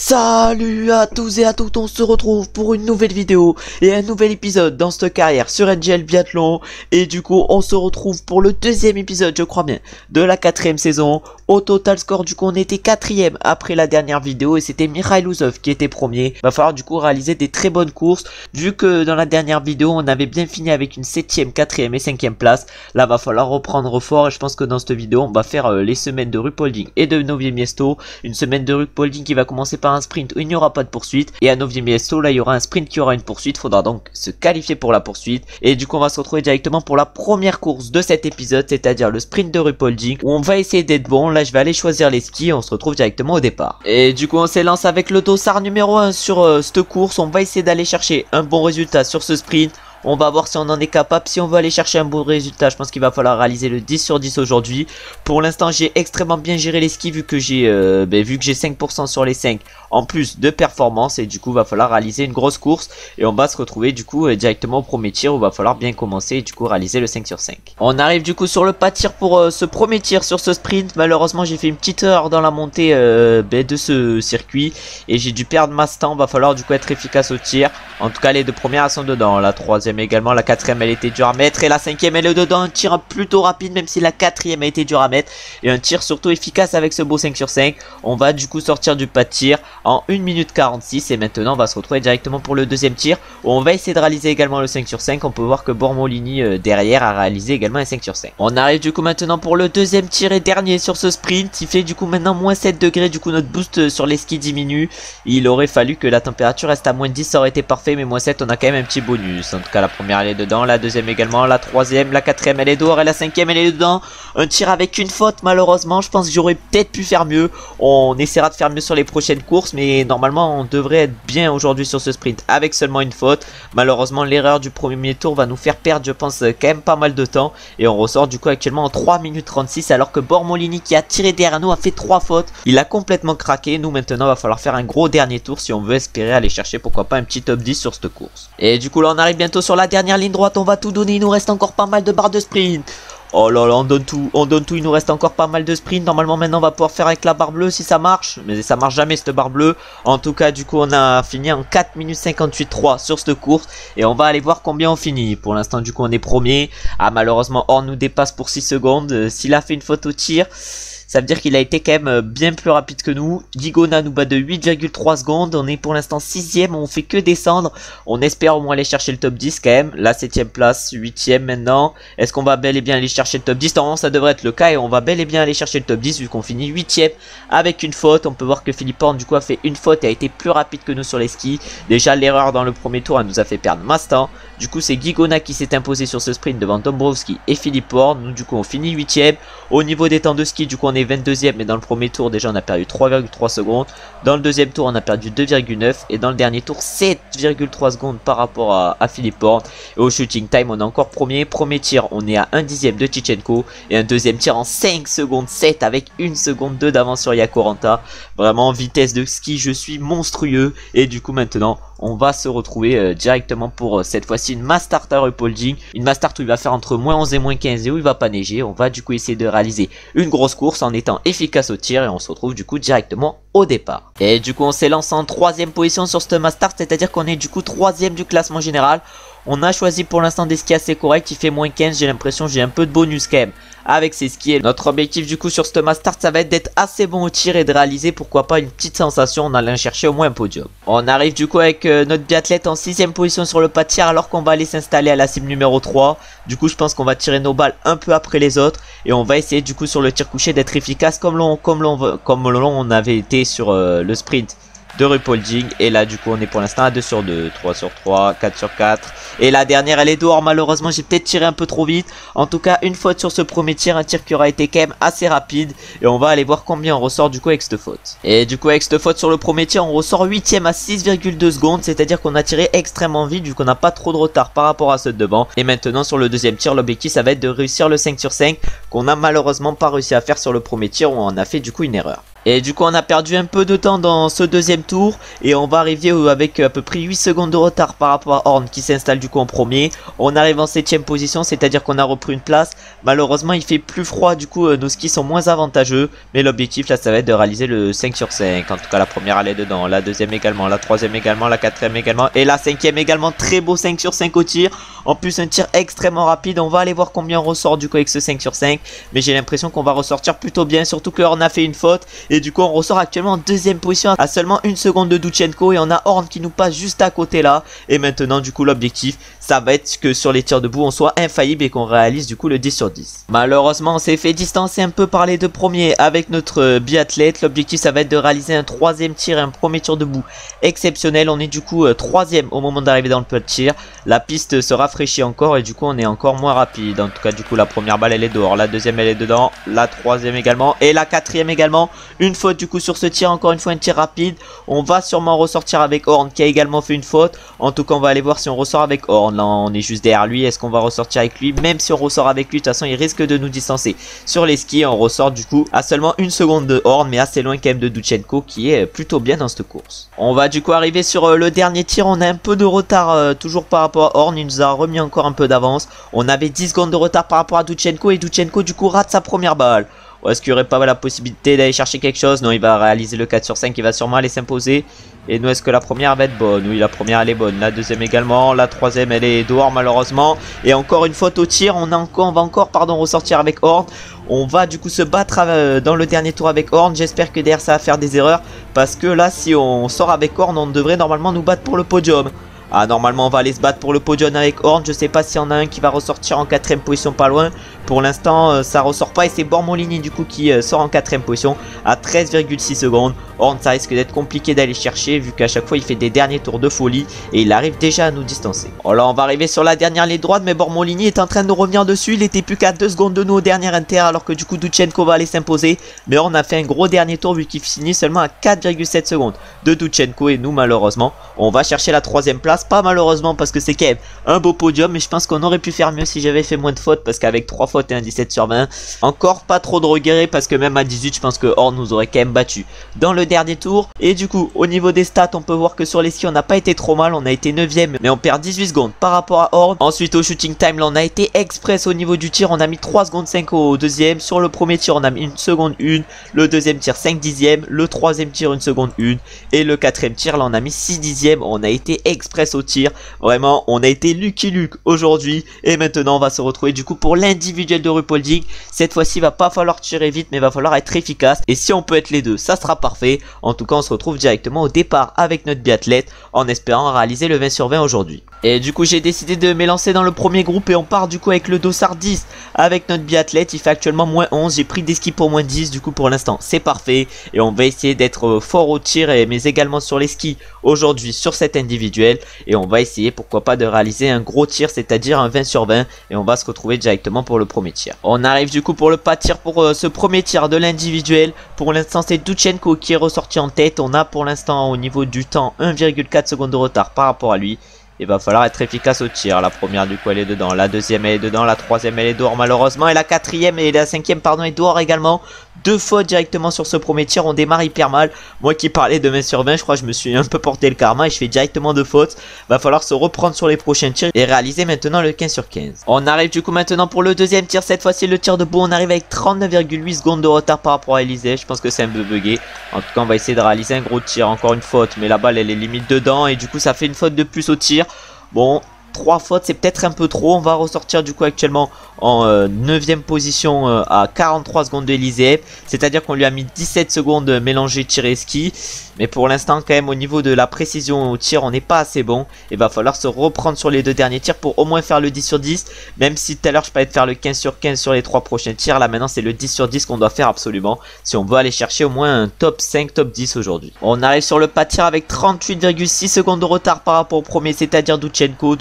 Salut à tous et à toutes, on se retrouve pour une nouvelle vidéo et un nouvel épisode dans cette carrière sur NGL Biathlon. Et du coup on se retrouve pour le deuxième épisode, je crois bien, de la 4ème saison. Au total score, du coup on était 4ème après la dernière vidéo et c'était Mikhail Louzov qui était premier. Va falloir du coup réaliser des très bonnes courses, vu que dans la dernière vidéo on avait bien fini avec une 7ème, 4ème et 5ème place. Là va falloir reprendre fort et je pense que dans cette vidéo on va faire les semaines de Ruhpolding et de Novi Miesto. Une semaine de Ruhpolding qui va commencer par un sprint où il n'y aura pas de poursuite, et à Novi Miesto là il y aura un sprint qui aura une poursuite. Faudra donc se qualifier pour la poursuite et du coup on va se retrouver directement pour la première course de cet épisode, c'est-à-dire le sprint de Ruhpolding, où on va essayer d'être bon. Là je vais aller choisir les skis et on se retrouve directement au départ. Et du coup on s'élance avec le dossard numéro 1 sur cette course. On va essayer d'aller chercher un bon résultat sur ce sprint. On va voir si on en est capable. Si on veut aller chercher un bon résultat, je pense qu'il va falloir réaliser le 10 sur 10 aujourd'hui. Pour l'instant j'ai extrêmement bien géré les skis, vu que j'ai 5% sur les 5 en plus de performance. Et du coup va falloir réaliser une grosse course. Et on va se retrouver du coup directement au premier tir, où va falloir bien commencer et du coup réaliser le 5 sur 5. On arrive du coup sur le pas tir pour ce premier tir sur ce sprint. Malheureusement j'ai fait une petite erreur dans la montée de ce circuit et j'ai dû perdre ma temps. Va falloir du coup être efficace au tir. En tout cas les deux premières elles sont dedans, la troisième également, la quatrième elle était dure à mettre et la cinquième elle est dedans. Un tir plutôt rapide même si la quatrième a été dure à mettre, et un tir surtout efficace avec ce beau 5 sur 5. On va du coup sortir du pas de tir en 1 minute 46 et maintenant on va se retrouver directement pour le deuxième tir, où on va essayer de réaliser également le 5 sur 5. On peut voir que Bormolini derrière a réalisé également un 5 sur 5. On arrive du coup maintenant pour le deuxième tir et dernier sur ce sprint. Il fait du coup maintenant moins 7 degrés, du coup notre boost sur les skis diminue. Il aurait fallu que la température reste à moins 10, ça aurait été parfait, mais moins 7 on a quand même un petit bonus. En tout cas la première elle est dedans, la deuxième également, la troisième, la quatrième elle est dehors et la cinquième elle est dedans. Un tir avec une faute malheureusement. Je pense que j'aurais peut-être pu faire mieux. On essaiera de faire mieux sur les prochaines courses, mais normalement on devrait être bien aujourd'hui sur ce sprint avec seulement une faute. Malheureusement l'erreur du premier tour va nous faire perdre, je pense, quand même pas mal de temps, et on ressort du coup actuellement en 3 minutes 36, alors que Bormolini qui a tiré derrière nous a fait 3 fautes. Il a complètement craqué. Nous maintenant va falloir faire un gros dernier tour si on veut espérer aller chercher pourquoi pas un petit top 10 sur cette course. Et du coup là on arrive bientôt sur la dernière ligne droite. On va tout donner, il nous reste encore pas mal de barres de sprint. Oh là là, on donne tout, il nous reste encore pas mal de sprint. Normalement maintenant on va pouvoir faire avec la barre bleue si ça marche, mais ça marche jamais cette barre bleue. En tout cas du coup on a fini en 4 minutes 58.3 sur cette course, et on va aller voir combien on finit. Pour l'instant du coup on est premier. Ah malheureusement Horn nous dépasse pour 6 secondes. S'il a fait une faute au tir, ça veut dire qu'il a été quand même bien plus rapide que nous. Gigona nous bat de 8,3 secondes. On est pour l'instant 6ème, on fait que descendre. On espère au moins aller chercher le top 10 quand même. La 7ème place, 8ème maintenant. Est-ce qu'on va bel et bien aller chercher le top 10? Normalement ça devrait être le cas, et on va bel et bien aller chercher le top 10 vu qu'on finit 8ème avec une faute. On peut voir que Philippe Horn du coup a fait une faute et a été plus rapide que nous sur les skis. Déjà l'erreur dans le premier tour elle nous a fait perdre Mastan. Du coup c'est Gigona qui s'est imposé sur ce sprint devant Dombrowski et Philippe Horn. Nous du coup on finit 8ème. Au niveau des temps de ski du coup on est 22ème, mais dans le premier tour déjà on a perdu 3,3 secondes. Dans le deuxième tour on a perdu 2,9, et dans le dernier tour 7,3 secondes par rapport à Philippe Horn. Et au shooting time on est encore premier. Premier tir on est à 1/10 de Tichenko, et un deuxième tir en 5 secondes 7 avec 1 seconde 2 d'avance sur Yakoranta. Vraiment vitesse de ski je suis monstrueux. Et du coup maintenant on va se retrouver directement pour cette fois-ci une mass start à Ruhpolding. Une mass start où il va faire entre moins 11 et moins 15 et où il va pas neiger. On va du coup essayer de réaliser une grosse course en étant efficace au tir, et on se retrouve du coup directement au départ. Et du coup on s'élance en 3ème position sur cette mass start, c'est-à-dire qu'on est du coup 3ème du classement général. On a choisi pour l'instant des skis assez corrects. Il fait moins 15, j'ai l'impression, j'ai un peu de bonus quand même avec ces skis. Et notre objectif du coup sur ce master ça va être d'être assez bon au tir et de réaliser pourquoi pas une petite sensation en allant chercher au moins un podium. On arrive du coup avec notre biathlète en 6ème position sur le pas de tir, alors qu'on va aller s'installer à la cible numéro 3. Du coup je pense qu'on va tirer nos balles un peu après les autres, et on va essayer du coup sur le tir couché d'être efficace comme on avait été sur le sprint de Ruhpolding. Et là du coup on est pour l'instant à 2 sur 2, 3 sur 3, 4 sur 4, et la dernière elle est dehors. Malheureusement j'ai peut-être tiré un peu trop vite. En tout cas une faute sur ce premier tir, un tir qui aura été quand même assez rapide, et on va aller voir combien on ressort du coup avec cette faute. Et du coup avec cette faute sur le premier tir on ressort 8ème à 6,2 secondes, c'est à dire qu'on a tiré extrêmement vite vu qu'on n'a pas trop de retard par rapport à ceux de devant. Et maintenant sur le deuxième tir l'objectif ça va être de réussir le 5 sur 5 qu'on a malheureusement pas réussi à faire sur le premier tir, où on a fait du coup une erreur. Et du coup on a perdu un peu de temps dans ce deuxième tour. Et on va arriver avec à peu près 8 secondes de retard par rapport à Horn qui s'installe du coup en premier. On arrive en 7ème position, c'est à dire qu'on a repris une place. Malheureusement il fait plus froid, du coup nos skis sont moins avantageux. Mais l'objectif là ça va être de réaliser le 5 sur 5. En tout cas la première elle est dedans, la deuxième également, la troisième également, la quatrième également. Et la cinquième également, très beau 5 sur 5 au tir. En plus un tir extrêmement rapide. On va aller voir combien on ressort du coup avec ce 5 sur 5. Mais j'ai l'impression qu'on va ressortir plutôt bien, surtout que Horn a fait une faute. Et du coup on ressort actuellement en deuxième position à seulement 1 seconde de Duchenko. Et on a Horn qui nous passe juste à côté là. Et maintenant du coup l'objectif ça va être que sur les tirs debout on soit infaillible et qu'on réalise du coup le 10 sur 10. Malheureusement on s'est fait distancer un peu par les deux premiers avec notre biathlète. L'objectif ça va être de réaliser un troisième tir et un premier tir debout exceptionnel. On est du coup troisième au moment d'arriver dans le pot de tir. La piste se rafraîchit encore et du coup on est encore moins rapide. En tout cas du coup la première balle elle est dehors, la deuxième elle est dedans, la troisième également et la quatrième également. Une faute du coup sur ce tir, encore une fois un tir rapide. On va sûrement ressortir avec Horn qui a également fait une faute. En tout cas on va aller voir si on ressort avec Horn. Là on est juste derrière lui, est-ce qu'on va ressortir avec lui? Même si on ressort avec lui de toute façon il risque de nous distancer sur les skis. On ressort du coup à seulement 1 seconde de Horn, mais assez loin quand même de Duchenko qui est plutôt bien dans cette course. On va du coup arriver sur le dernier tir. On a un peu de retard toujours par rapport à Horn, il nous a remis encore un peu d'avance. On avait 10 secondes de retard par rapport à Duchenko et Duchenko du coup rate sa première balle. Ou est-ce qu'il n'y aurait pas la possibilité d'aller chercher quelque chose? Non, il va réaliser le 4 sur 5, il va sûrement aller s'imposer. Et nous, est-ce que la première va être bonne? Oui, la première elle est bonne, la deuxième également, la troisième elle est dehors malheureusement. Et encore une faute au tir, on va encore ressortir avec Horn. On va du coup se battre dans le dernier tour avec Horn. J'espère que derrière ça va faire des erreurs. Parce que là, si on sort avec Horn, on devrait normalement nous battre pour le podium. Ah, normalement on va aller se battre pour le podium avec Horn. Je sais pas s'il y en a un qui va ressortir en 4ème position pas loin. Pour l'instant ça ressort pas et c'est Bormolini du coup qui sort en 4ème position à 13,6 secondes. Horn ça risque d'être compliqué d'aller chercher vu qu'à chaque fois il fait des derniers tours de folie. Et il arrive déjà à nous distancer. Oh là on va arriver sur la dernière ligne droite, mais Bormolini est en train de nous revenir dessus. Il était plus qu'à 2 secondes de nous au dernier inter, alors que du coup Duchenko va aller s'imposer. Mais Horn a fait un gros dernier tour vu qu'il finit seulement à 4,7 secondes de Duchenko. Et nous malheureusement on va chercher la 3ème place. Pas malheureusement parce que c'est quand même un beau podium, mais je pense qu'on aurait pu faire mieux si j'avais fait moins de fautes, parce qu'avec 3 fautes et un 17 sur 20, encore pas trop de regrets, parce que même à 18 je pense que Horn nous aurait quand même battu dans le dernier tour. Et du coup au niveau des stats on peut voir que sur les skis on n'a pas été trop mal, on a été 9ème mais on perd 18 secondes par rapport à Horn. Ensuite au shooting time là on a été express au niveau du tir, on a mis 3 secondes 5 au deuxième. Sur le premier tir on a mis 1 seconde 1, le deuxième tir 5 dixièmes, le troisième tir 1 seconde 1 et le quatrième tir là on a mis 6 dixièmes. On a été express au tir, vraiment on a été Lucky Luke aujourd'hui. Et maintenant on va se retrouver du coup pour l'individuel de RuPaul. Cette fois-ci il va pas falloir tirer vite, mais il va falloir être efficace, et si on peut être les deux ça sera parfait. En tout cas on se retrouve directement au départ avec notre biathlète en espérant réaliser le 20 sur 20 aujourd'hui. Et du coup j'ai décidé de m'élancer dans le premier groupe et on part du coup avec le dossard 10 avec notre biathlète. Il fait actuellement moins 11, j'ai pris des skis pour moins 10, du coup pour l'instant c'est parfait. Et on va essayer d'être fort au tir mais également sur les skis aujourd'hui sur cet individuel. Et on va essayer pourquoi pas de réaliser un gros tir, c'est-à-dire un 20 sur 20. Et on va se retrouver directement pour le premier tir. On arrive du coup pour le pas de tir pour ce premier tir de l'individuel. Pour l'instant c'est Duchenko qui est ressorti en tête. On a pour l'instant au niveau du temps 1,4 secondes de retard par rapport à lui. Il va falloir être efficace au tir. La première du coup elle est dedans, la deuxième elle est dedans, la troisième elle est dehors malheureusement, et la quatrième et la cinquième pardon est dehors également. 2 fautes directement sur ce premier tir, on démarre hyper mal. Moi qui parlais de 20 sur 20, je crois que je me suis un peu porté le karma et je fais directement 2 fautes. Va falloir se reprendre sur les prochains tirs et réaliser maintenant le 15 sur 15. On arrive du coup maintenant pour le deuxième tir, cette fois-ci le tir debout. On arrive avec 39,8 secondes de retard par rapport à Élysée. Je pense que c'est un peu bugué. En tout cas on va essayer de réaliser un gros tir, encore une faute, mais la balle elle est limite dedans et du coup ça fait une faute de plus au tir. Bon, 3 fautes c'est peut-être un peu trop. On va ressortir du coup actuellement en 9ème position à 43 secondes de Élysée. C'est à dire qu'on lui a mis 17 secondes mélangé tir et ski. Mais pour l'instant quand même au niveau de la précision au tir on n'est pas assez bon. Il va falloir se reprendre sur les 2 derniers tirs pour au moins faire le 10 sur 10. Même si tout à l'heure je parlais de faire le 15 sur 15 sur les 3 prochains tirs. Là maintenant c'est le 10 sur 10 qu'on doit faire absolument, si on veut aller chercher au moins un top 5, top 10 aujourd'hui. On arrive sur le pas de tir avec 38,6 secondes de retard par rapport au premier, c'est à dire Duchenko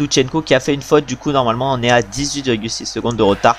qui a fait une faute. Du coup normalement on est à 18,6 secondes de retard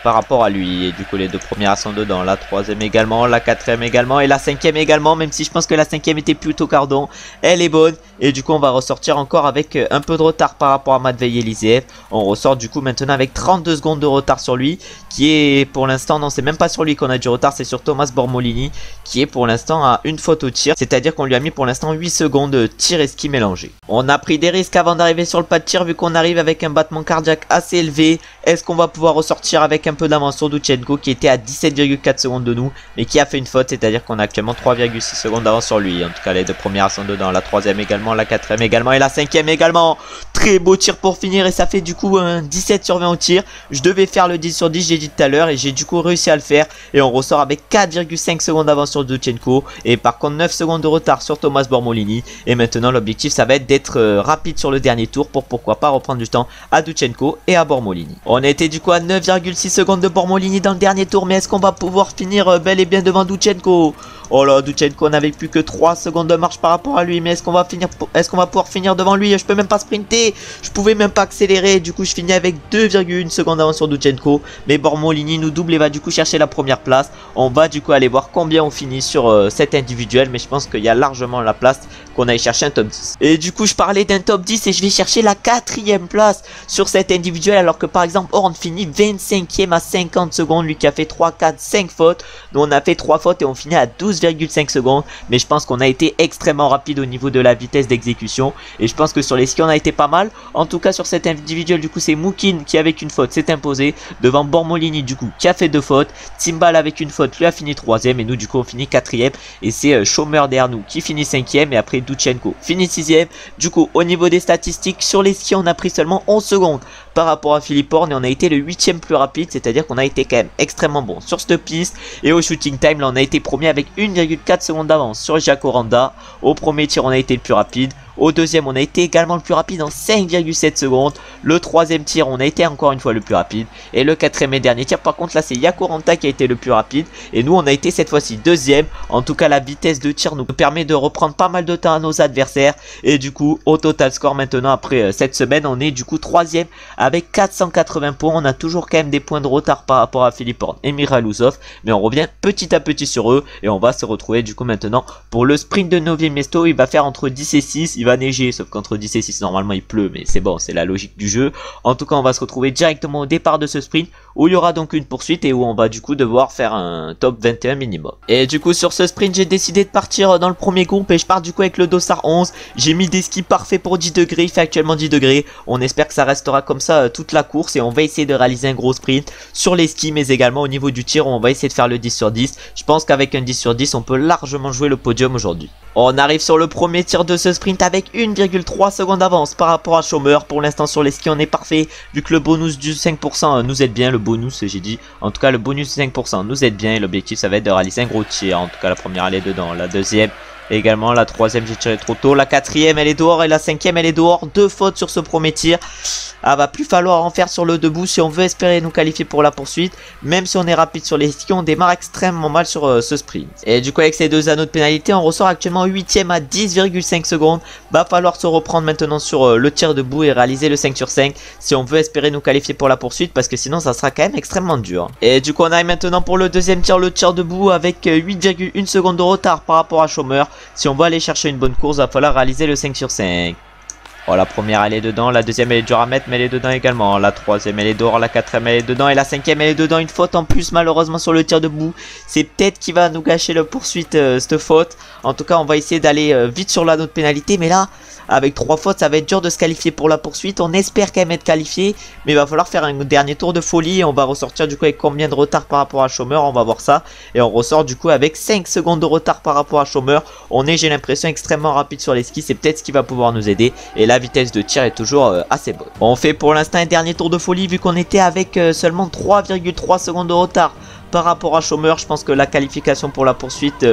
par rapport à lui. Et du coup les deux premières sont dedans, la troisième également, la quatrième également et la cinquième également, même si je pense que la cinquième était plutôt cardon, elle est bonne. Et du coup on va ressortir encore avec un peu de retard par rapport à Matvei Eliseev. On ressort du coup maintenant avec 32 secondes de retard sur lui, qui est pour l'instant, non c'est même pas sur lui qu'on a du retard, c'est sur Thomas Bormolini qui est pour l'instant à une faute au tir, c'est à dire qu'on lui a mis pour l'instant 8 secondes de tir et ski mélangé. On a pris des risques avant d'arriver sur le pas de tir vu qu'on arrive avec un battement cardiaque assez élevé. Est-ce qu'on va pouvoir ressortir avec un peu d'avance sur Doutchenko qui était à 17,4 secondes de nous mais qui a fait une faute, c'est à dire qu'on a actuellement 3,6 secondes d'avance sur lui. En tout cas les deux premières sont dedans, la troisième également, la quatrième également et la cinquième également. Très beau tir pour finir et ça fait du coup un 17 sur 20 au tir. Je devais faire le 10 sur 10, j'ai dit tout à l'heure, et j'ai du coup réussi à le faire. Et on ressort avec 4,5 secondes d'avance sur Doutchenko et par contre 9 secondes de retard sur Thomas Bormolini. Et maintenant l'objectif ça va être d'être rapide sur le dernier tour pour pourquoi pas reprendre du temps à Doutchenko et à Bormolini. On était du coup à 9,6 secondes de Bormolini dans le dernier tour, mais est-ce qu'on va pouvoir finir bel et bien devant Doutchenko? Oh là, Doutchenko n'avait plus que 3 secondes de marche par rapport à lui, mais est-ce qu'on va pouvoir finir devant lui? Je peux même pas sprinter, je pouvais même pas accélérer, du coup je finis avec 2,1 secondes d'avance sur Doutchenko, mais Bormolini nous double et va du coup chercher la première place. On va du coup aller voir combien on finit sur cet individuel, mais je pense qu'il y a largement la place qu'on aille chercher un top 10. Et du coup je parlais d'un top 10 et je vais chercher la 4e place sur cet individuel, alors que par exemple Horn finit 25e à 50 secondes, lui qui a fait 3, 4, 5 fautes. Nous on a fait 3 fautes et on finit à 12,5 secondes, mais je pense qu'on a été extrêmement rapide au niveau de la vitesse d'exécution et je pense que sur les skis on a été pas mal. En tout cas sur cet individuel du coup c'est Moukin qui avec une faute s'est imposé devant Bormolini du coup qui a fait 2 fautes, Timbal avec une faute lui a fini 3e et nous du coup on finit 4e et c'est Schomer derrière nous qui finit 5e et après Doutchenko finit 6e. Du coup au niveau des statistiques sur les skis on a pris seulement 11 secondes par rapport à Philippe Horn et on a été le 8e plus rapide, c'est à dire qu'on a été quand même extrêmement bon sur cette piste. Et au shooting time là on a été premier avec 1,4 secondes d'avance sur Jaco Randa. Au premier tir on a été le plus rapide. Au deuxième on a été également le plus rapide en 5,7 secondes. Le troisième tir on a été encore une fois le plus rapide. Et le quatrième et dernier tir par contre là c'est Jaco Randa qui a été le plus rapide. Et nous on a été cette fois-ci deuxième. En tout cas la vitesse de tir nous permet de reprendre pas mal de temps à nos adversaires. Et du coup au total score maintenant après cette semaine on est du coup troisième avec 480 points. On a toujours quand même des points de retard par rapport à Philippe Horn et Miral Ouzov. Mais on revient petit à petit sur eux. Et on va se retrouver du coup maintenant pour le sprint de Novi Mesto. Il va faire entre 10 et 6. Il va neiger, sauf qu'entre 10 et 6 normalement il pleut, mais c'est bon, c'est la logique du jeu. En tout cas on va se retrouver directement au départ de ce sprint où il y aura donc une poursuite et où on va du coup devoir faire un top 21 minimum. Et du coup sur ce sprint j'ai décidé de partir dans le premier groupe et je pars du coup avec le Dossard 11. J'ai mis des skis parfaits pour 10 degrés, il fait actuellement 10 degrés. On espère que ça restera comme ça toute la course et on va essayer de réaliser un gros sprint sur les skis, mais également au niveau du tir on va essayer de faire le 10 sur 10. Je pense qu'avec un 10 sur 10 on peut largement jouer le podium aujourd'hui. On arrive sur le premier tir de ce sprint avec 1,3 secondes d'avance par rapport à Schomer. Pour l'instant sur les skis on est parfait vu que le bonus du 5% nous aide bien. Le bonus j'ai dit, en tout cas le bonus du 5% nous aide bien et l'objectif ça va être de réaliser un gros tir. En tout cas la première elle est dedans, la deuxième également, la troisième j'ai tiré trop tôt, la quatrième elle est dehors et la cinquième elle est dehors. 2 fautes sur ce premier tir. Ah va plus falloir en faire sur le debout si on veut espérer nous qualifier pour la poursuite. Même si on est rapide sur les skis on démarre extrêmement mal sur ce sprint. Et du coup avec ces 2 anneaux de pénalité on ressort actuellement 8ème à 10,5 secondes. Va falloir se reprendre maintenant sur le tir debout et réaliser le 5 sur 5 si on veut espérer nous qualifier pour la poursuite, parce que sinon ça sera quand même extrêmement dur. Et du coup on arrive maintenant pour le deuxième tir, le tir debout avec 8,1 secondes de retard par rapport à Schomer. Si on veut aller chercher une bonne course va falloir réaliser le 5 sur 5. Oh la première elle est dedans, la deuxième elle est dure à mettre mais elle est dedans également, la troisième elle est dehors, la quatrième elle est dedans et la cinquième elle est dedans. Une faute en plus malheureusement sur le tir debout, c'est peut-être qui va nous gâcher la poursuite cette faute. En tout cas on va essayer d'aller vite sur la note pénalité, mais là avec 3 fautes ça va être dur de se qualifier pour la poursuite. On espère quand même être qualifié, mais il va falloir faire un dernier tour de folie et on va ressortir du coup avec combien de retard par rapport à Schomer, on va voir ça. Et on ressort du coup avec 5 secondes de retard par rapport à Schomer. On est, j'ai l'impression, extrêmement rapide sur les skis, c'est peut-être ce qui va pouvoir nous aider. Et la vitesse de tir est toujours assez bonne. On fait pour l'instant un dernier tour de folie vu qu'on était avec seulement 3,3 secondes de retard par rapport à Chômeur, je pense que la qualification pour la poursuite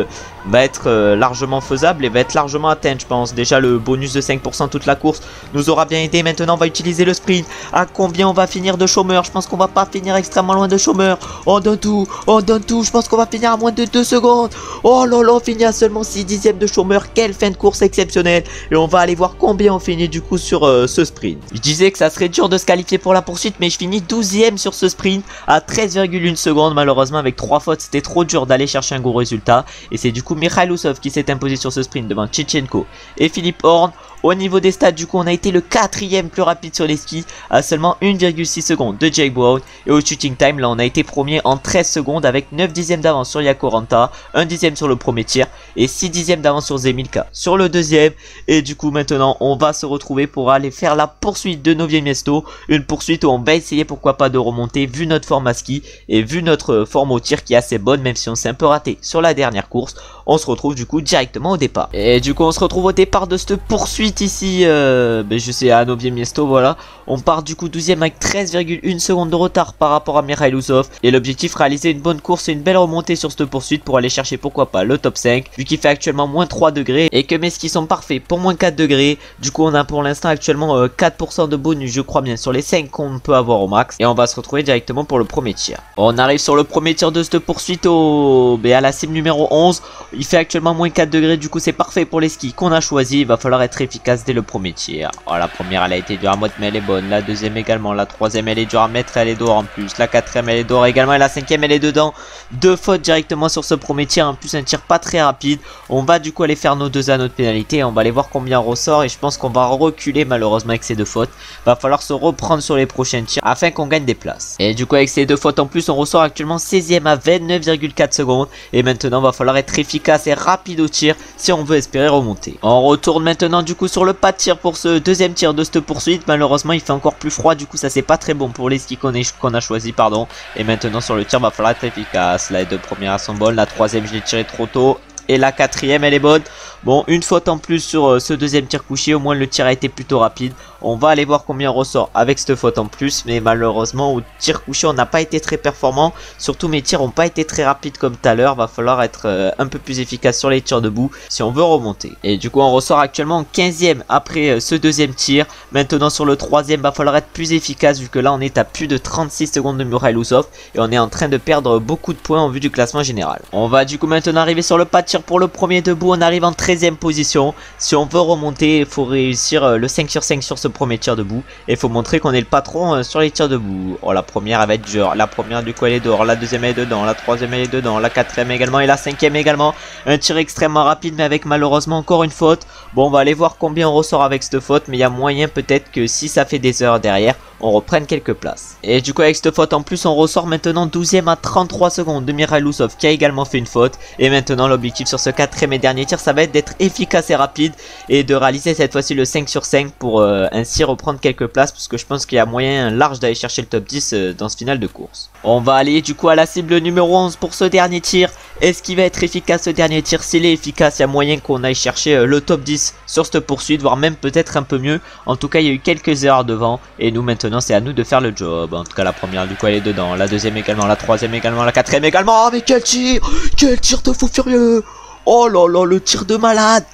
va être largement faisable et va être largement atteinte, je pense. Déjà le bonus de 5% toute la course nous aura bien aidé. Maintenant on va utiliser le sprint. À combien on va finir de Chômeur? Je pense qu'on va pas finir extrêmement loin de Chômeur. On donne tout, je pense qu'on va finir à moins de 2 secondes. Oh là là, on finit à seulement 6 dixièmes de Chômeur. Quelle fin de course exceptionnelle. Et on va aller voir combien on finit du coup sur ce sprint. Je disais que ça serait dur de se qualifier pour la poursuite, mais je finis 12e sur ce sprint à 13,1 secondes. Malheureusement avec 3 fautes c'était trop dur d'aller chercher un gros résultat. Et c'est du coup Mikhail Usov qui s'est imposé sur ce sprint devant Tchitchenko et Philippe Horn. Au niveau des stats, du coup, on a été le 4e plus rapide sur les skis à seulement 1,6 secondes de Jake Brown. Et au shooting time, là, on a été premier en 13 secondes avec 9 dixièmes d'avance sur Jaakko Ranta, 1 dixième sur le premier tir et 6 dixièmes d'avance sur Zemilka sur le deuxième. Et du coup, maintenant, on va se retrouver pour aller faire la poursuite de Nové Město. Une poursuite où on va essayer, pourquoi pas, de remonter vu notre forme à ski et vu notre forme au tir qui est assez bonne, même si on s'est un peu raté sur la dernière course. On se retrouve du coup directement au départ. Et du coup, on se retrouve au départ de cette poursuite ici, je sais, à Nové Město, voilà. On part du coup 12e avec 13,1 secondes de retard par rapport à Mikhail Usov. Et l'objectif, réaliser une bonne course et une belle remontée sur cette poursuite pour aller chercher, pourquoi pas, le top 5. Vu qu'il fait actuellement moins 3 degrés et que mes skis sont parfaits pour moins 4 degrés. Du coup, on a pour l'instant actuellement 4% de bonus, je crois bien, sur les 5 qu'on peut avoir au max. Et on va se retrouver directement pour le premier tir. On arrive sur le premier tir de cette poursuite à la cible numéro 11. Il fait actuellement moins 4 degrés, du coup c'est parfait pour les skis qu'on a choisi. Il va falloir être efficace dès le premier tir. Oh, la première elle a été dure à mettre mais elle est bonne. La deuxième également. La troisième elle est dure à mettre, elle est dehors en plus. La quatrième elle est dehors également et la cinquième elle est dedans. 2 fautes directement sur ce premier tir. En plus un tir pas très rapide. On va du coup aller faire nos 2 anneaux de pénalité. On va aller voir combien on ressort et je pense qu'on va reculer malheureusement avec ces 2 fautes. Va falloir se reprendre sur les prochains tirs afin qu'on gagne des places. Et du coup avec ces 2 fautes en plus on ressort actuellement 16e à 29,4 secondes. Et maintenant va falloir être efficace et rapide au tir si on veut espérer remonter. On retourne maintenant du coup sur le pas de tir pour ce deuxième tir de cette poursuite. Malheureusement il fait encore plus froid, du coup ça c'est pas très bon pour les skis qu'on a choisi, pardon. Et maintenant sur le tir va falloir être efficace. Les 2 premières sont bonnes, la troisième je l'ai tiré trop tôt et la quatrième elle est bonne. Bon, une faute en plus sur ce deuxième tir couché, au moins le tir a été plutôt rapide. On va aller voir combien on ressort avec cette faute en plus, mais malheureusement au tir couché on n'a pas été très performant. Surtout mes tirs n'ont pas été très rapides comme tout à l'heure. Va falloir être un peu plus efficace sur les tirs debout si on veut remonter. Et du coup on ressort actuellement en 15e après ce deuxième tir. Maintenant sur le troisième va falloir être plus efficace vu que là on est à plus de 36 secondes de Mikhail Usov et on est en train de perdre beaucoup de points en vue du classement général. On va du coup maintenant arriver sur le pas de tir pour le premier debout. On arrive en 13e position. Si on veut remonter, il faut réussir le 5 sur 5 sur ce premier tir debout. Et il faut montrer qu'on est le patron sur les tirs debout. Oh, la première elle va être dure. La première du coup elle est dehors. La deuxième elle est dedans. La troisième elle est dedans. La quatrième également. Et la cinquième également. Un tir extrêmement rapide mais avec malheureusement encore une faute. Bon, on va aller voir combien on ressort avec cette faute. Mais il y a moyen peut-être que si ça fait des heures derrière, on reprenne quelques places. Et du coup avec cette faute en plus on ressort maintenant 12e à 33 secondes de Mikhail Usov qui a également fait une faute. Et maintenant l'objectif sur ce quatrième et dernier tir ça va être d'être efficace et rapide et de réaliser cette fois-ci le 5 sur 5 pour ainsi reprendre quelques places parce que je pense qu'il y a moyen large d'aller chercher le top 10 dans ce final de course. On va aller du coup à la cible numéro 11 pour ce dernier tir. Est-ce qu'il va être efficace ce dernier tir? S'il est efficace, il y a moyen qu'on aille chercher le top 10 sur cette poursuite, voire même peut-être un peu mieux. En tout cas il y a eu quelques erreurs devant et nous maintenant c'est à nous de faire le job. En tout cas la première du coup elle est dedans, la deuxième également, la troisième également, la quatrième également. Oh mais quel tir de fou furieux. Oh là là, le tir de malade.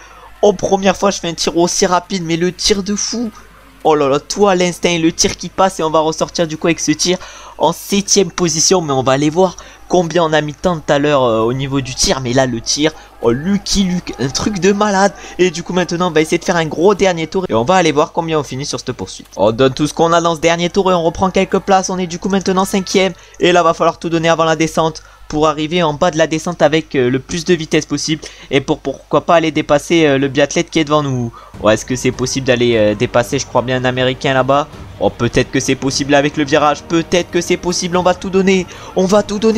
Oh, première fois je fais un tir aussi rapide, mais le tir de fou. Oh là là, tout à l'instinct, le tir qui passe et on va ressortir du coup avec ce tir en 7e position. Mais on va aller voir combien on a mis de temps tout à l'heure au niveau du tir. Mais là le tir, oh Lucky Luke, un truc de malade. Et du coup maintenant on va essayer de faire un gros dernier tour et on va aller voir combien on finit sur cette poursuite. On donne tout ce qu'on a dans ce dernier tour et on reprend quelques places. On est du coup maintenant 5e et là va falloir tout donner avant la descente pour arriver en bas de la descente avec le plus de vitesse possible et pourquoi pas aller dépasser le biathlète qui est devant nous. Ouais, est-ce que c'est possible d'aller dépasser, je crois bien, un américain là-bas? Oh, peut-être que c'est possible avec le virage, peut-être que c'est possible, on va tout donner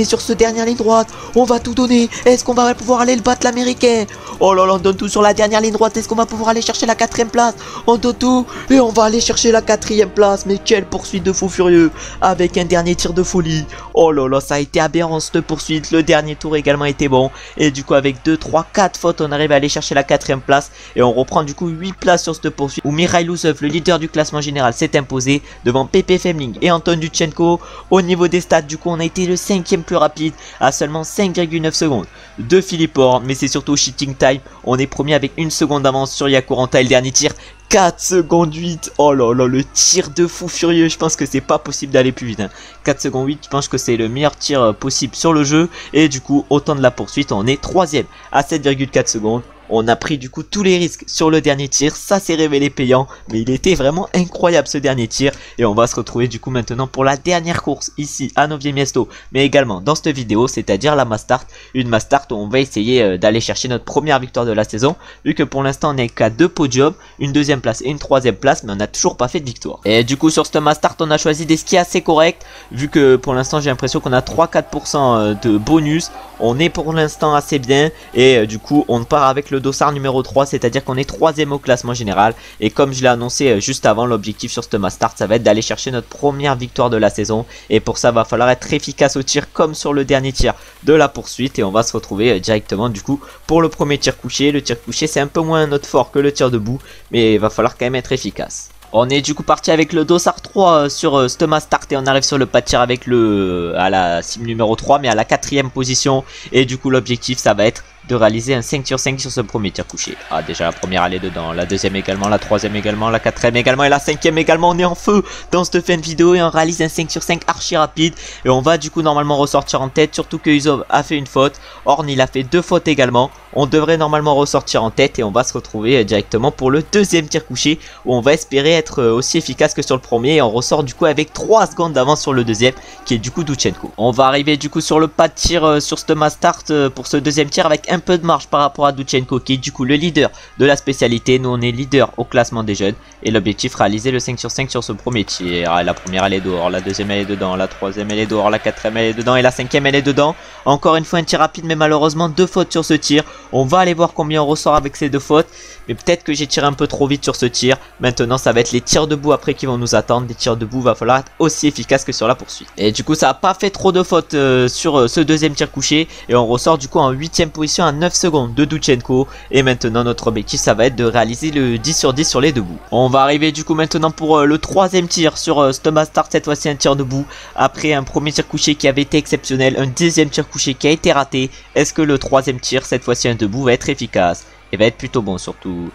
sur ce dernière ligne droite, on va tout donner. Est-ce qu'on va pouvoir aller le battre l'américain? Oh là là, on donne tout sur la dernière ligne droite, est-ce qu'on va pouvoir aller chercher la 4e place? On donne tout et on va aller chercher la 4e place. Mais quelle poursuite de fou furieux avec un dernier tir de folie. Oh là là, ça a été aberrant cette poursuite, le dernier tour également était bon et du coup avec 2, 3, 4 fautes on arrive à aller chercher la 4e place et on reprend du coup 8 places sur cette poursuite où Mikhail Usov, le leader du classement général, s'est imposé. égalisé devant Pepe Femling et Anton Duchenko. Au niveau des stats, du coup, on a été le 5e plus rapide à seulement 5,9 secondes de Philippe Horn, mais c'est surtout au cheating time. On est premier avec 1 seconde d'avance sur Yakuranta et le dernier tir 4 secondes 8. Oh là là, le tir de fou furieux. Je pense que c'est pas possible d'aller plus vite, hein. 4 secondes 8, je pense que c'est le meilleur tir possible sur le jeu. Et du coup, au temps de la poursuite, on est 3e à 7,4 secondes. On a pris du coup tous les risques sur le dernier tir, ça s'est révélé payant, mais il était vraiment incroyable ce dernier tir. Et on va se retrouver du coup maintenant pour la dernière course ici à Novie Miesto, mais également dans cette vidéo, c'est-à-dire la Mastart. Une Mastart où on va essayer d'aller chercher notre première victoire de la saison, vu que pour l'instant on n'est qu'à 2 podiums, une 2e place et une 3e place, mais on n'a toujours pas fait de victoire. Et du coup sur cette Mastart on a choisi des skis assez corrects, vu que pour l'instant j'ai l'impression qu'on a 3-4% de bonus. On est pour l'instant assez bien et du coup on part avec le dossard numéro 3, c'est-à-dire qu'on est 3e au classement général. Et comme je l'ai annoncé juste avant, l'objectif sur ce Mastart ça va être d'aller chercher notre première victoire de la saison. Et pour ça va falloir être efficace au tir comme sur le dernier tir de la poursuite. Et on va se retrouver directement du coup pour le premier tir couché. Le tir couché c'est un peu moins notre fort que le tir debout, mais il va falloir quand même être efficace. On est du coup parti avec le dossard 3 sur ce Mastart et on arrive sur le pas de tir avec à la sim numéro 3, mais à la 4e position. Et du coup l'objectif ça va être de réaliser un 5 sur 5 sur ce premier tir couché. Ah, déjà la première elle est dedans, la deuxième également, la troisième également, la quatrième également et la 5e également. On est en feu dans cette fin de vidéo et on réalise un 5 sur 5 archi rapide. Et on va du coup normalement ressortir en tête, surtout que Uzov a fait une faute. Horn il a fait 2 fautes également. On devrait normalement ressortir en tête et on va se retrouver directement pour le 2e tir couché, où on va espérer être aussi efficace que sur le premier. Et on ressort du coup avec 3 secondes d'avance sur le 2e qui est du coup Duchenko. On va arriver du coup sur le pas de tir sur ce Mastart pour ce 2e tir avec un peu de marge par rapport à Duchenko qui est du coup le leader de la spécialité. Nous on est leader au classement des jeunes et l'objectif réaliser le 5 sur 5 sur ce premier tir. La première elle est dehors, la deuxième elle est dedans, la troisième elle est dehors, la quatrième elle est dedans et la 5e elle est dedans. Encore une fois un tir rapide, mais malheureusement 2 fautes sur ce tir. On va aller voir combien on ressort avec ces 2 fautes, mais peut-être que j'ai tiré un peu trop vite sur ce tir. Maintenant ça va être les tirs debout après qui vont nous attendre. Des tirs debout va falloir être aussi efficace que sur la poursuite. Et du coup ça n'a pas fait trop de fautes sur ce 2e tir couché et on ressort du coup en 8e position à 9 secondes de Duchenko. Et maintenant notre objectif ça va être de réaliser le 10 sur 10 sur les debout. On va arriver du coup maintenant pour le 3e tir sur ce Mastart, cette fois-ci un tir debout après un premier tir couché qui avait été exceptionnel, un 2e tir couché qui a été raté. Est-ce que le 3e tir, cette fois-ci un debout, va être efficace et va être plutôt bon surtout?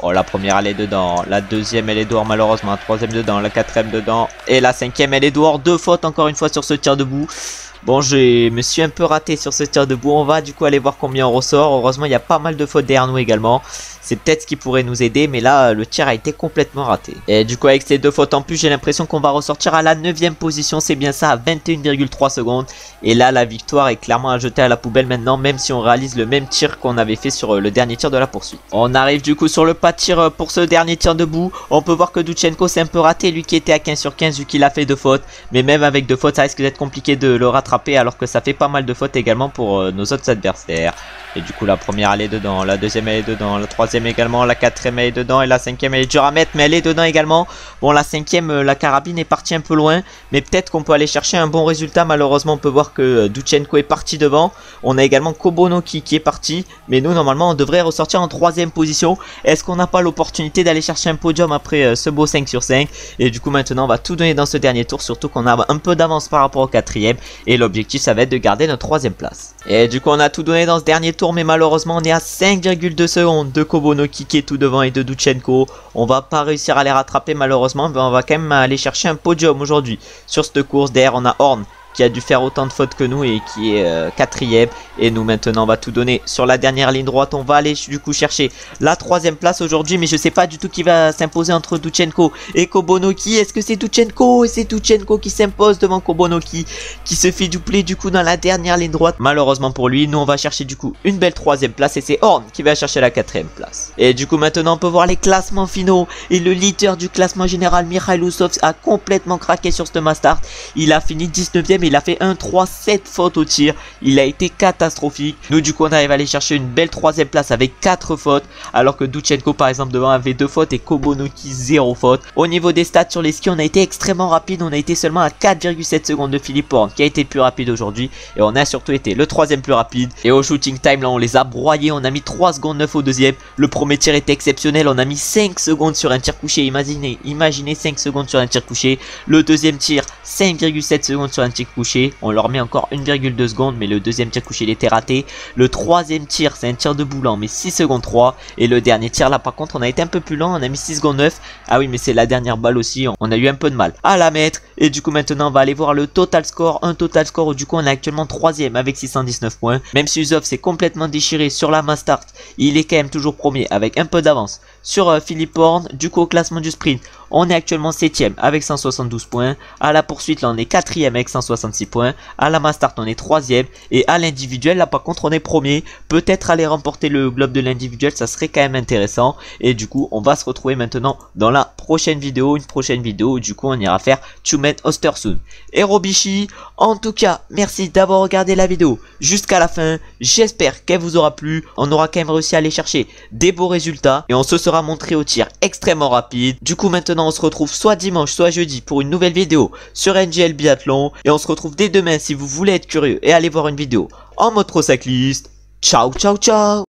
Oh, la première elle est dedans, la deuxième elle est dehors malheureusement, la troisième dedans, la quatrième dedans et la 5e elle est dehors. 2 fautes encore une fois sur ce tir debout. Bon, je me suis un peu raté sur ce tir debout. On va du coup aller voir combien on ressort. Heureusement il y a pas mal de fautes derrière nous également. C'est peut-être ce qui pourrait nous aider, mais là le tir a été complètement raté. Et du coup avec ces 2 fautes en plus, j'ai l'impression qu'on va ressortir à la 9e position. C'est bien ça, à 21,3 secondes. Et là la victoire est clairement à jeter à la poubelle maintenant, même si on réalise le même tir qu'on avait fait sur le dernier tir de la poursuite. On arrive du coup sur le pas de tir pour ce dernier tir debout. On peut voir que Duchenko s'est un peu raté, lui qui était à 15 sur 15 vu qu'il a fait 2 fautes. Mais même avec 2 fautes ça risque d'être compliqué de le rattraper, alors que ça fait pas mal de fautes également pour nos autres adversaires. Et du coup la première elle est dedans, la deuxième elle est dedans, la troisième également, la quatrième elle est dedans et la 5e elle est dure à mettre, mais elle est dedans également. Bon, la 5e la carabine est partie un peu loin, mais peut-être qu'on peut aller chercher un bon résultat. Malheureusement on peut voir que Duchenko est parti devant. On a également Kobonoki qui est parti, mais nous normalement on devrait ressortir en 3e position. Est-ce qu'on n'a pas l'opportunité d'aller chercher un podium après ce beau 5 sur 5? Et du coup maintenant on va tout donner dans ce dernier tour, surtout qu'on a un peu d'avance par rapport au 4e et l'objectif ça va être de garder notre 3e place. Et du coup on a tout donné dans ce dernier tour, mais malheureusement on est à 5,2 secondes de Kobonoki qui est tout devant et de Duchenko. On va pas réussir à les rattraper malheureusement, mais on va quand même aller chercher un podium aujourd'hui sur cette course. Derrière on a Horn qui a dû faire autant de fautes que nous et qui est 4e. Et nous maintenant on va tout donner sur la dernière ligne droite. On va aller du coup chercher la 3e place aujourd'hui, mais je sais pas du tout qui va s'imposer entre Duchenko et Kobonoki. Est-ce que c'est Duchenko? Et c'est Duchenko qui s'impose devant Kobonoki, qui se fait doubler du coup dans la dernière ligne droite. Malheureusement pour lui, nous on va chercher du coup une belle 3e place et c'est Horn qui va chercher la 4e place. Et du coup maintenant on peut voir les classements finaux et le leader du classement général, Mikhail Usov, a complètement craqué sur ce Mastart. Il a fini 19e mais il a fait 1, 3, 7 fautes au tir. Il a été catastrophique. Nous du coup on arrive à aller chercher une belle 3ème place avec 4 fautes, alors que Doutchenko par exemple devant avait 2 fautes et Kobonoki 0 faute. Au niveau des stats sur les skis, on a été extrêmement rapide. On a été seulement à 4,7 secondes de Philippe Horn qui a été le plus rapide aujourd'hui, et on a surtout été le 3ème plus rapide. Et au shooting time là on les a broyés. On a mis 3 secondes 9 au deuxième. Le premier tir était exceptionnel. On a mis 5 secondes sur un tir couché. Imaginez 5 secondes sur un tir couché. Le deuxième tir 5,7 secondes sur un tir couché. On leur met encore 1,2 secondes, mais le deuxième tir couché il était raté. Le troisième tir c'est un tir de boulant mais 6 secondes 3. Et le dernier tir là par contre on a été un peu plus lent. On a mis 6 secondes 9. Ah oui, mais c'est la dernière balle aussi. On a eu un peu de mal à la mettre. Et du coup maintenant on va aller voir le total score. Un total score où du coup on est actuellement 3ème avec 619 points. Même si Uzov s'est complètement déchiré sur la mass start, il est quand même toujours premier avec un peu d'avance sur Philippe Horn. Du coup au classement du sprint on est actuellement 7ème avec 172 points. À la poursuite là on est 4ème avec 166 points. À la mass start on est 3ème. Et à l'individuel là par contre on est premier. Peut-être aller remporter le globe de l'individuel, ça serait quand même intéressant. Et du coup on va se retrouver maintenant dans la prochaine vidéo. Une prochaine vidéo où du coup on ira faire Tumen Ostersund et Robichi. En tout cas merci d'avoir regardé la vidéo jusqu'à la fin. J'espère qu'elle vous aura plu. On aura quand même réussi à aller chercher des beaux résultats. Et on se sera montré au tir extrêmement rapide. Du coup maintenant on se retrouve soit dimanche soit jeudi pour une nouvelle vidéo sur NGL Biathlon. Et on se retrouve dès demain si vous voulez être curieux et aller voir une vidéo en mode pro cycliste. Ciao ciao ciao.